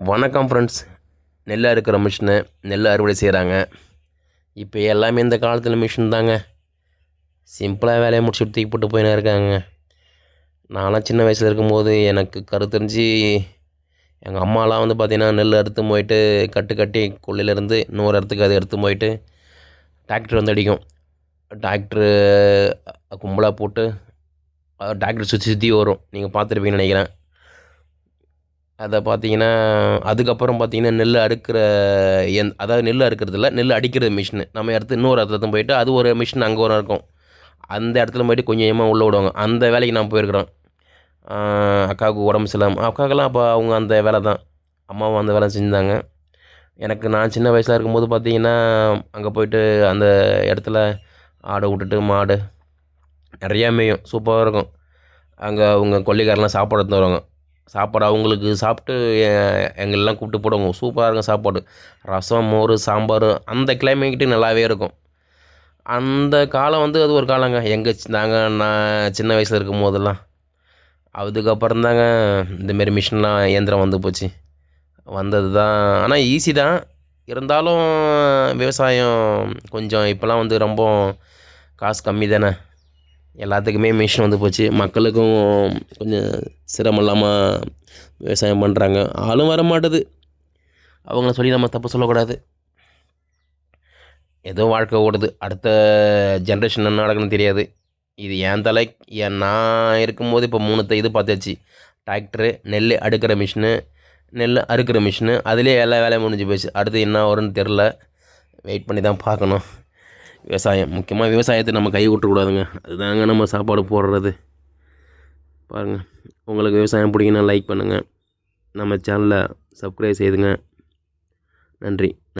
வணக்கம் ஃப்ரெண்ட்ஸ். நெல் அறுக்கிற மிஷினு, நெல் அறுவடை செய்கிறாங்க. இப்போ எல்லாமே இந்த காலத்தில் மிஷின் தாங்க. சிம்பிளாக வேலையை முடிச்சுட்டு தூக்கி போட்டு போயின்னு இருக்காங்க. நான்லாம் சின்ன வயசில் இருக்கும்போது எனக்கு கருத்தறிஞ்சு எங்கள் அம்மாலாம் வந்து பார்த்திங்கன்னா நெல் அறுத்து போயிட்டு கட்டு கட்டி கொள்ளையிலேருந்து இன்னொரு இடத்துக்கு அதை எடுத்து போயிட்டு டிராக்டர் வந்து அடிக்கும். டிராக்டரு கும்பலாக போட்டு டிராக்டர் சுற்றி சுற்றி வரும். நீங்கள் பார்த்துருப்பீங்கன்னு நினைக்கிறேன். அதை பார்த்தீங்கன்னா அதுக்கப்புறம் பார்த்தீங்கன்னா நெல் அறுக்கிற அதாவது நெல் அறுக்கிறதில்ல, நெல் அடிக்கிறது மிஷினு. நம்ம இடத்து இன்னொரு இடத்துல போயிட்டு அது ஒரு மிஷின் அங்கே ஒரு இருக்கும். அந்த இடத்துல போய்ட்டு கொஞ்சம் கொஞ்சமாக உள்ளே விடுவாங்க. அந்த வேலைக்கு நான் போயிருக்கிறோம். அக்காவுக்கு உடம்பு சரியில்லாமல் அக்காவுக்கெல்லாம் அப்போ அவங்க அந்த வேலை தான், அம்மாவும் அந்த வேலை செஞ்சாங்க. எனக்கு நான் சின்ன வயசில் இருக்கும்போது பார்த்தீங்கன்னா அங்கே போய்ட்டு அந்த இடத்துல ஆடை விட்டுட்டு மாடு நிறையா மேயும், சூப்பராக இருக்கும். அங்கே அவங்க கொல்லிக்காரெலாம் சாப்பாடு எடுத்துன்னு வருவாங்க. சாப்பாடு அவங்களுக்கு சாப்பிட்டு எங்களெலாம் கூப்பிட்டு போடுவாங்க. சூப்பராக இருக்கும் சாப்பாடு. ரசம், மோர், சாம்பார் அந்த கிளைமேட்டு நல்லாவே இருக்கும். அந்த காலம் வந்து அது ஒரு காலங்க. நான் சின்ன வயசில் இருக்கும் போதெல்லாம். அதுக்கப்புறம் தாங்க இந்தமாரி மிஷின்லாம் இயந்திரம் வந்து போச்சு. வந்தது தான். ஆனால் ஈஸி தான். இருந்தாலும் விவசாயம் கொஞ்சம் இப்போலாம் வந்து ரொம்ப காசு கம்மி தானே. எல்லாத்துக்குமே மிஷின் வந்து போச்சு. மக்களுக்கும் கொஞ்சம் சிரமம் இல்லாமல் விவசாயம் பண்ணுறாங்க. ஆளும் வர மாட்டுது. அவங்கள சொல்லி நம்ம தப்பு சொல்லக்கூடாது. ஏதோ வாழ்க்கை ஓடுது. அடுத்த ஜென்ரேஷன் என்ன நடக்குன்னு தெரியாது. இது நான் இருக்கும்போது இப்போ 3 இது பார்த்தாச்சு. டிராக்டரு, நெல் அடுக்கிற மிஷினு, நெல் அறுக்கிற மிஷினு. அதிலே எல்லா வேலையும் முடிஞ்சு போச்சு. அடுத்து என்ன வரும்னு தெரில. வெயிட் பண்ணி தான் பார்க்கணும். விவசாயம் முக்கியமாக விவசாயத்தை நம்ம கை விட்டுறக்கூடாதுங்க. அதுதாங்க நம்ம சாப்பாடு போடுறது. பாருங்கள், உங்களுக்கு விவசாயம் பிடிக்குன்னா லைக் பண்ணுங்கள். நம்ம சேனலை சப்ஸ்கிரைப் செய்துங்க. நன்றி.